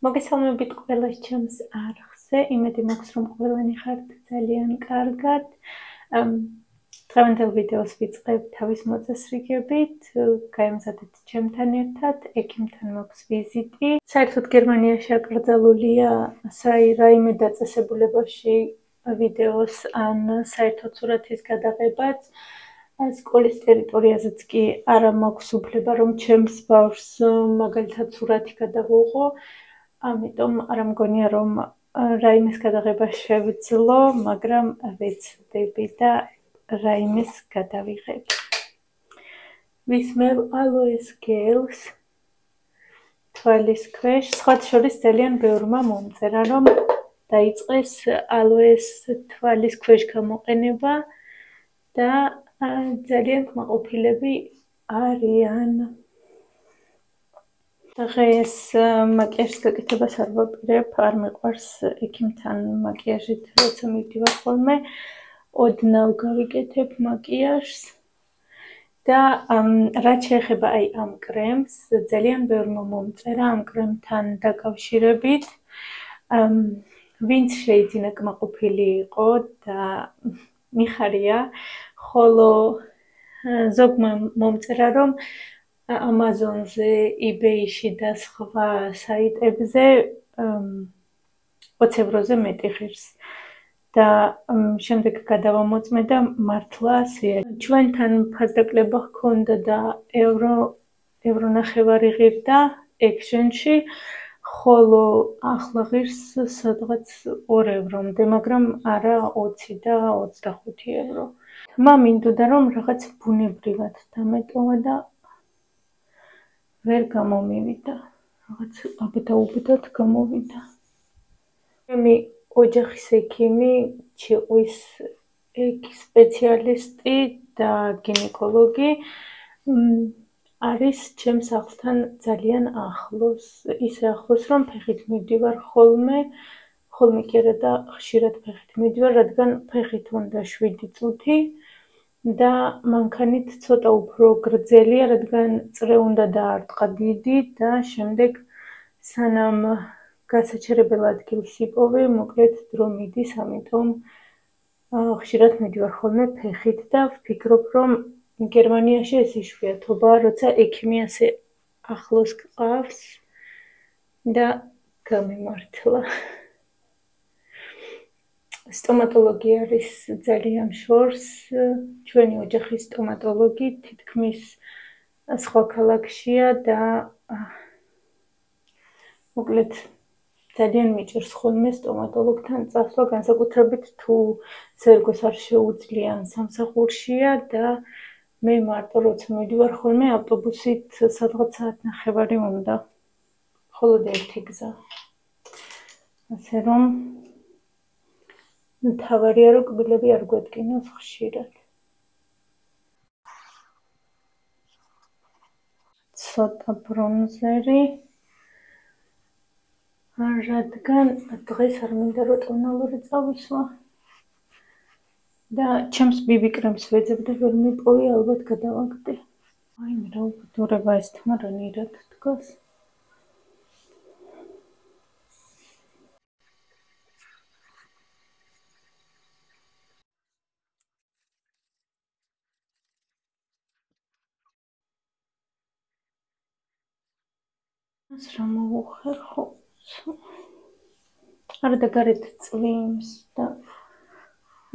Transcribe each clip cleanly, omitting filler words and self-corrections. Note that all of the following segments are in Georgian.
მოგესალმებით ყველას ჩემს არხზე, იმედი მაქვს, რომ ყველანი ხართ ძალიან კარგად. დღევანდელ ვიდეოს ვიწყებ თავის მოწესრიგებით, გაემზადეთ ჩემთან ერთად, ექიმთან მაქვს ვიზიტი. საერთოდ გერმანიაში აკრძალულია რაიმე დაწესებულებაში ვიდეოს ან საერთოდ სურათის გადაღებაც. სკოლის ტერიტორიაზეც კი არა მაქვს უფლება, რომ ჩემს ბავშვს მაგალითად სურათი გადავუღო. ამიტომ არ მგონია, რომ რაიმეს გადაღება შევძლო, მაგრამ ვეცდები და რაიმეს გადავიღებ. ვისმევ ალოეს გელს თვალის ქვეშ, სხვათა შორის ძალიან ბევრმა მომწერა, რომ დაიწყეს ალოეს თვალის ქვეშ გამოყენება და ძალიან კმაყოფილები არიან. დღეს მაკიაჟის გაკეთებას არ ვაპირებ, არ მიყვარს ექიმთან მაკიაჟით, როცა მივდივარ ხოლმე, ოდნავ გავიკეთებ მაკიაჟს და რაც შეეხება ამ კრემს, ძალიან ბევრმა მომწერა ამ კრემთან დაკავშირებით. ვინც შეიძინა კმაყოფილი იყო და მიხარია, ხოლო ზოგმა მომწერა, რომ Amazon-ზე, eBay-ში და სხვა საიტებზე 20 ევროზე მეტი ღირს. და შემდეგ გადავამოწმე და მართლა ასეა. ჩვენთან ფასდაკლება ჰქონდა და ევრონახევარი ღირდა Action-ში, ხოლო ახლა ღირს სადღაც 2 ევრომდე, მაგრამ არა 20 და 25 евро. თმა მინდოდა, რომ რაღაც ბუნებრივად დამეტოვა და ვერ გამომივიდა. რაღაც აბდაუბდად გამოვიდა. ჩემი ოჯახის ექიმი, ჩიყვის სპეციალისტი და გინეკოლოგი არის ჩემს ახლთან ძალიან ახლოს. ისე ახლოს, რომ ფეხით მივდივარ ხოლმე კი არა და ხშირად ფეხით მივდივარ, რადგან ფეხით უნდა 7 წუთი და მანქანით ცოტა უფრო გრძელია, რადგან წრე უნდა დაარტყა დიდი და შემდეგ სანამ გასაჩერებელ ადგილს იპოვე, მოკლედ დრო მიდის, ამიტომ ხშირად მივდივარ ხოლმე ფეხით და ვფიქრობ, რომ გერმანიაში ეს იშვიათობაა, როცა ექიმი ასე ახლოს გყავს და გამემართლა. სტომატოლოგი არის ძალიან შორს, ჩვენი ოჯახის სტომატოლოგი თითქმის სხვა ქალაქშია და მოკლედ ძალიან მიჭირს ხოლმე სტომატოლოგთან წასვლა, განსაკუთრებით თუ ზერგოს არ შეუძლია ან სამსახურშია და მე მარტო როცა მივდივარ ხოლმე ავტობუსით სადღაც საათნახევარი უნდა. მხოლოდ ერთი გზა. ასე რომ მთავარია, რომ კბილები არ გვედგინოს ხშირად. ცოტა ბრონზერი, რადგან დღეს არ მინდა რომ ტონალური წავისვა და ჩემს BB კრემს ვეძებ და ვერ მიპოვი, ალბათ გადავაგდე. აიმე რა უბედურება ეს თმა რანაირად დგას. ეს რა მოუხერხო. არა და გარეთ წვიმს და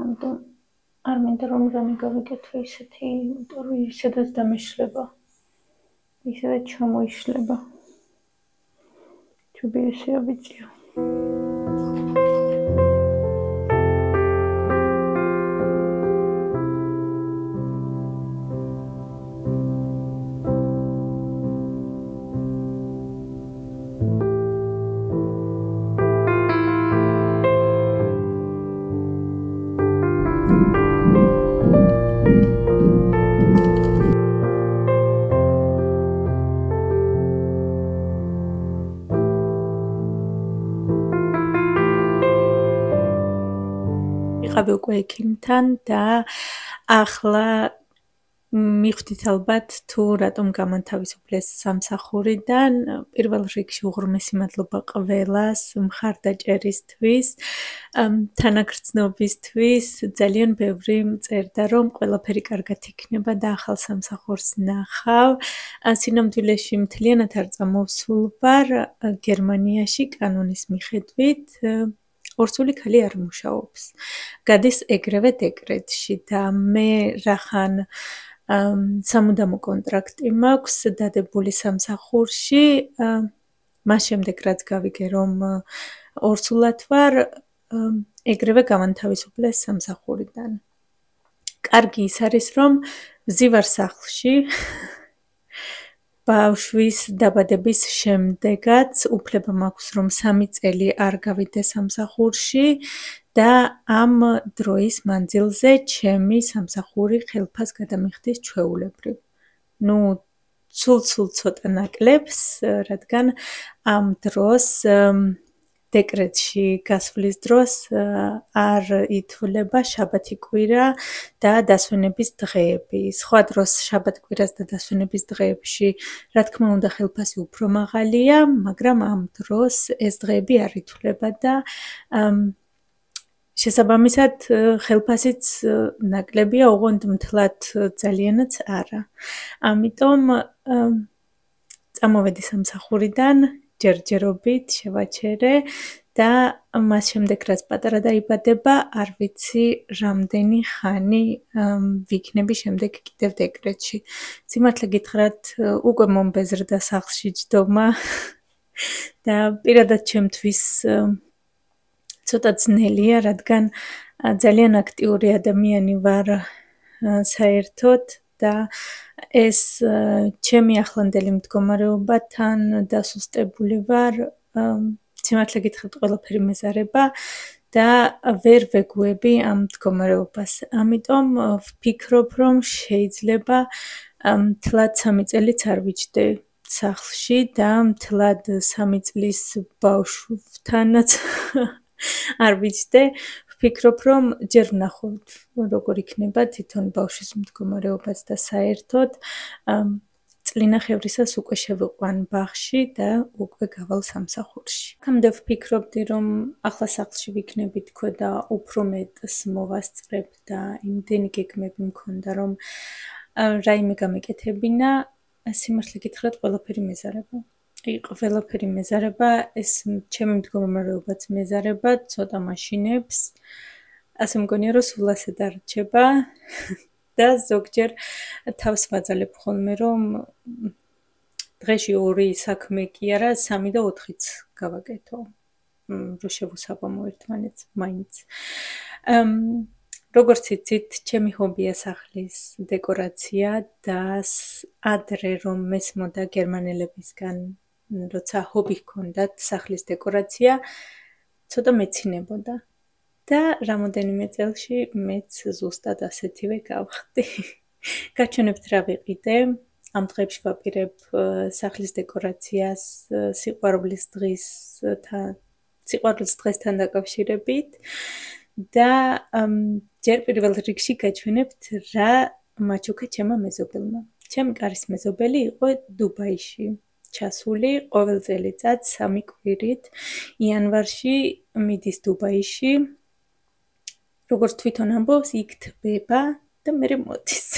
ამიტომ არ მინდა რომ რამე გავიკეთო ისეთი, იმიტომ რომ ისედაც დამეშლება. ისედაც ჩამოიშლება. ჩუბი ესე ავიწიო. ვიყავი უკვე ექიმთან და ახლა მივხვდით ალბათ თუ რატომ გამანთავისუფლეს სამსახურიდან. პირველ რიგში უღრმესი მადლობა ყველას მხარდაჭერისთვის, თანაგრძნობისთვის. ძალიან ბევრი წერდა, რომ ყველაფერი კარგად იქნება და ახალ სამსახურს ნახავ. სინამდვილეში მთლიანად არ წამოვსულ ვარ გერმანიაში კანონის მიხედვით. ორსული ქალი არ მუშაობს. გადის ეგრევე დეკრეტში და მე რახან სამუდამო კონტრაქტი მაქვს დადებული სამსახურში, მას შემდეგ რაც გავიგე რომ ორსულად ვარ, ეგრევე გამანთავისუფლეს სამსახურიდან. კარგი ის არის რომ ვზივარ სახლში ბავშვის დაბადების შემდეგაც უფლება მაქვს რომ 3 წელი არ გავიდე სამსახურში და ამ დროის მანძილზე ჩემი სამსახური ხელფას გადამიხდის ჩვეულებრივ. სულ ცოტა ნაკლებს, რადგან ამ დროს დეკრეტში გასვლის დროს არ ითვლება შაბათი კვირა და დასვენების დღეები. სხვა დროს შაბათ კვირას და დასვენების დღეებში, რა თქმა უნდა, ხელფასი უფრო მაღალია, მაგრამ ამ დროს ეს დღეები არ ითვლება და შესაბამისად ხელფასიც ნაკლებია, ოღონდ მთლად ძალიანაც არა. ამიტომ წამოვედი სამსახურიდან ჯერჯერობით შევაჩერე და მას შემდეგ რაც პატარა დაიბადება, არ ვიცი რამდენი ხანი ვიქნები შემდეგ კიდევ დეკრეტში. სიმართლე გითხრათ, უკვე მომბეზრდა სახლში ჯდომა და პირადად ჩემთვის ცოტა ძნელია, რადგან ძალიან აქტიური ადამიანი ვარ საერთოდ და ეს ჩემი ახლანდელი მდგომარეობათან დასუსტებული ვარ, სიმართლე გითხრათ, ყველაფერი მეზარება და ვერ ვეგუები ამ მდგომარეობას. ამიტომ ვფიქრობ, რომ შეიძლება მთლად 3 წელიც არ ვიჯდე სახლში და მთლად 3 წლის ბავშვთანაც არ ვიჯდე. ვფიქრობ, რომ ჯერ ვნახოთ, როგორ იქნება თვითონ ბავშვის მდგომარეობაც და საერთოდ წლინახევრისას უკვე შევიყვან ბაღში და უკვე გავალ სამსახურში. აქამდე ვფიქრობდი, რომ ახლა სახლში ვიქნები თქო და უფრო მეტს მოვასწრებ და იმდენი გეგმები მქონდა, რომ რაიმე გამეკეთებინა, სიმართლე გითხრათ, ყველაფერი მეზარება. ყველაფერი მეზარება, ეს ჩემი მდგომარეობაც მეზარება, ცოტა მაშინებს. ასე მგონია, რომ სულ ასე დარჩება და ზოგჯერ თავს ვაძალებ ხოლმე, რომ დღეში 2 საქმე კი არა, 3 და 4-იც გავაკეთო, რომ შევუსაბამო ერთმანეთს მაინც. როგორც იცით, ჩემი ჰობია სახლის დეკორაცია და ადრე რომ მესმოდა გერმანელებისგან, როცა ჰობი ჰქონდათ სახლის დეკორაცია, ცოტა მეცინებოდა და რამოდენიმე წელში მეც ზუსტად ასეთივე გავხდი. გაჩვენებთ რა ვიყიდე, ამ დღეებში ვაპირებ სახლის დეკორაციას სიყვარულის დღესთან დაკავშირებით და ჯერ პირველ რიგში გაჩვენებთ რა მაჩუქა ჩემმა მეზობელმა. ჩემი კარის მეზობელი იყო დუბაიში ჩასული, ყოველ წელიწად 3 კვირით იანვარში მიდის დუბაიში. როგორც თვითონ ამბობს, იქ თბება და მერე მოდის.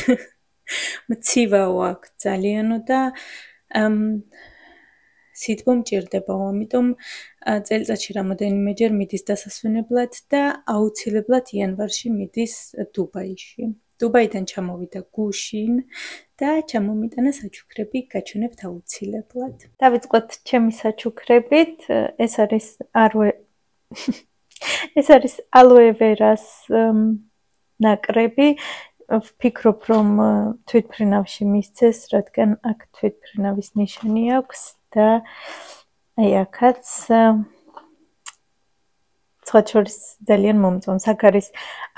მცივაო აქ ძალიანო და სითბო მჭირდებაო, ამიტომ წელიწადში რამოდენიმეჯერ მიდის დასასვენებლად და აუცილებლად იანვარში მიდის დუბაიში. დუბაიდან ჩამოვიდა გუშინ და ჩამომიტანა საჩუქრები, გაჩვენებთ აუცილებლად. დავიწყოთ ჩემი საჩუქრებით. ეს არის ალოე ვერას ნაკრები. ვფიქრობ, რომ თვითმფრინავში მისცეს, რადგან აქ თვითმფრინავის ნიშანი აქვს და აი აქაც სხვა შორის ძალიან მომწონს. აქ არის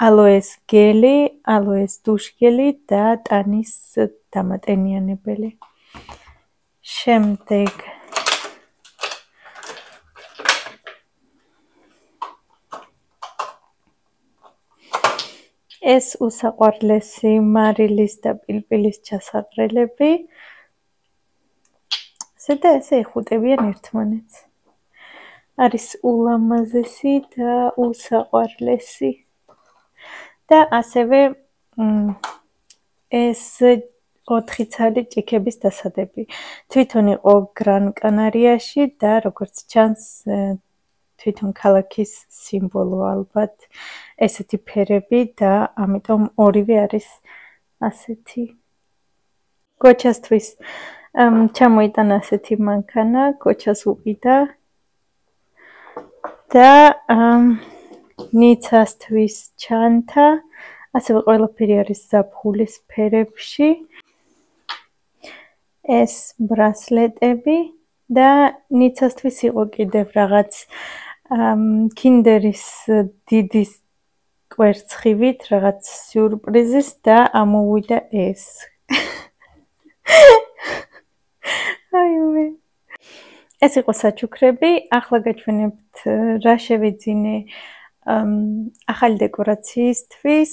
ალოეს გელი, ალოეს დუშგელი და ტანის დამატენიანებელი. შემდეგ ეს უსაყვარლესი მარილის და პილპილის ჩასაყრელები. და ესე იხუტებიან ერთმანეთს. არის ულამაზესი და უსაყვარლესი. და ასევე ეს 4 ცალი ჭიქების დასადები. თვითონ იყო გრან კანარიაში და როგორც ჩანს თვითონ ქალაქის სიმბოლო ალბათ ესეთი ფერები და ამიტომ ორივე არის ასეთი. გოჩასთვის ჩამოიტანა ასეთი მანქანა, გოჩას უყიდა და ნიცასთვის ჩანთა, ასევე ყველაფერი არის ზაფხულის ფერებში. ეს ბრასლეტები და ნიცასთვის იყო კიდევ რაღაც კინდერის დიდის კვერცხივით რაღაც სიურპრიზის და ამოვიდა ეს. აიوي. ეს იყო საჩუქრები, ახლა გაჩვენებთ რა შევიძინე ახალი დეკორაციისთვის,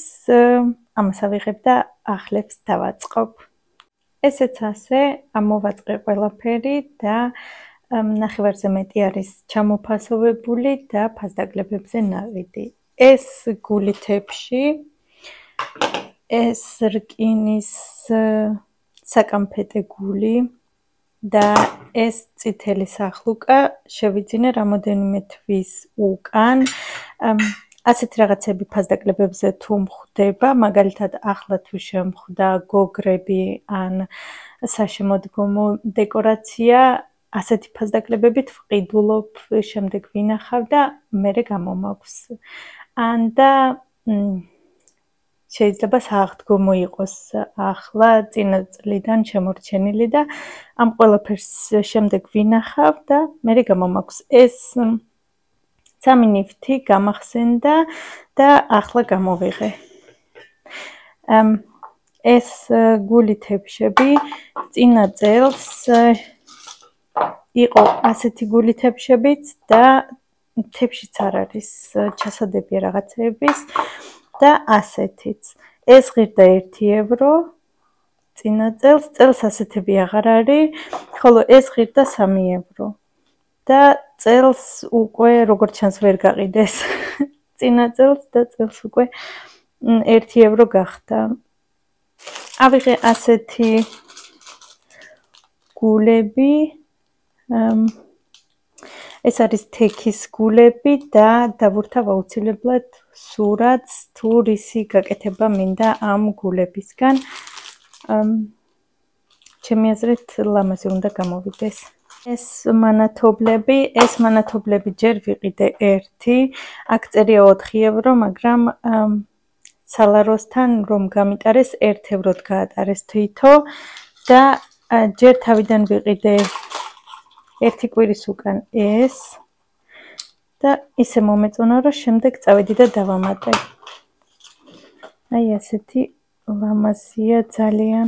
ამას ავიღებ და ახლებს დავაწყობ. ესეც ასე ამოვაწყე ყველაფერი და ნახევარზე მეტი არის ჩამოფასოვებული და ფასდაკლებებზე ნაყიდი. ეს გულითებში, ეს რკინის საკამფეტე გული და ეს წითელი სახლუკა შევიძინე რამოდენიმე თვის უკან. ასეთი რაღაცები ფასდაკლებებზე თუ მხვდება, მაგალითად ახლა თუ შემხვდა გოგრები ან საშემოდგომო დეკორაცია, ასეთი ფასდაკლებებით ვყიდულობ, შემდეგ ვინახავ და მერე გამომაქვს. ან და შეიძლება სააღდგომო იყოს ახლა წინა წლიდან შემორჩენილი და ამ ყველაფერს შემდეგ ვინახავ და მერე გამომაქვს. ეს 3 ნივთი გამახსენდა და ახლა გამოვიღე. ეს გულითებშები წინა წელს იყო ასეთი გულითებშებიც და თებშიც არ არის ჩასადები რაღაცეების და ასეთიც. ეს ღირდა 1 ევრო წინა წელს ასეთები აღარ არის, ხოლო ეს ღირდა 3 ევრო. და წელს უკვე როგორც ჩანს ვერ გაყიდეს. წინა წელს და წელს უკვე 1 ევრო გახდა. ავიღე ასეთი გულები. ეს არის თექის გულები და დავურთავ აუცილებლად სურათს თუ რისი გაკეთება მინდა ამ გულებისგან. ჩემი აზრით ლამაზი უნდა გამოვიდეს. ეს მანათობლები ჯერ ვიყიდე 1, აქ წერია 4 ევრო, მაგრამ სალაროსთან რომ გამიტარეს 1 ევროდ გაატარეს თვითო და ჯერ თავიდან ვიყიდე 1 კვირის უკან ეს და ისე მომეწონა რომ შემდეგ წავედი და დავამატე. აი ასეთი ლამაზია ძალიან.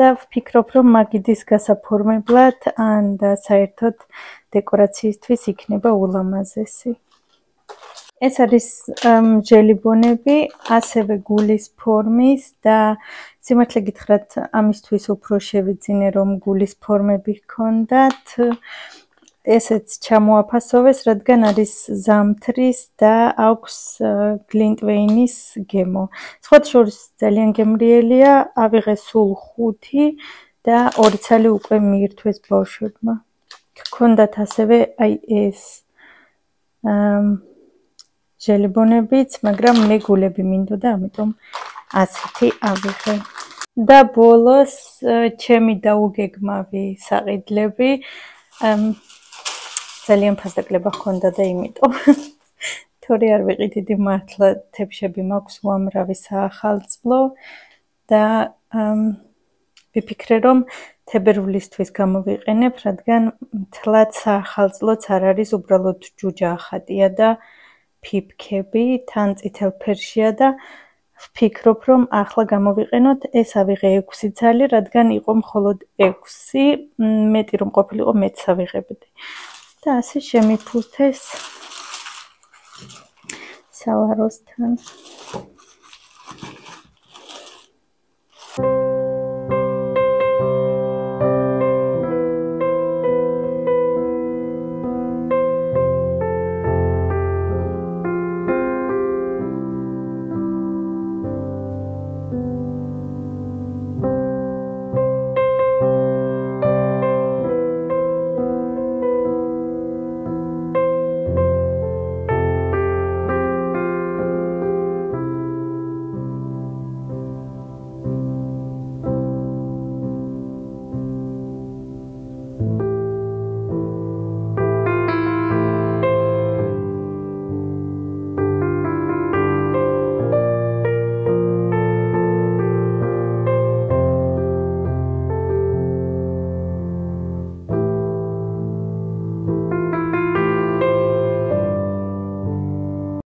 და ვფიქრობ რომ მაგიდის გასაფორმებლად ან და საერთოდ დეკორაციისთვის იქნება ულამაზესი. ეს არის ჟელიბონები, ასევე გულის ფორმის და სიმართლე გითხრათ, ამისთვის უფრო შევიძინე რომ გულის ფორმები ჰქონდათ. ესეც ჩამოაფასოვეს, რადგან არის ზამთრის და აქვს გლინტვეინის გემო. სხვათა შორის ძალიან გემრიელია, ავიღე სულ 5 და 2 ცალი უკვე მიირთვეს ბავშვებმა. ჰქონდათ ასევე აი ეს ჟელიბონებიც, მაგრამ მე გულები მინდოდა, ამიტომ ასეთი ავიღე. და ბოლოს ჩემი დაუგეგმავი საყიდლები. ძალიან ფასდაკლება ჰქონდა და იმიტომ თორე არ ვიყიდიდი მართლა თებშები მაქვს უამრავი საახალწლო და ვიფიქრე რომ თებერვლისთვის გამოვიყენებ, რადგან თლად საახალწლოც არ არის, უბრალოდ ჯუჯა ახატია და ფიფქები, თან წითელ ფერშია და ვფიქრობ რომ ახლა გამოვიყენოთ, ეს ავიღე 6 ცალი, რადგან იყო მხოლოდ 6, მეტი რომ ყოფილიყო მეც ავიღებდი. და ასე შემიფურთეს სალაროსთან.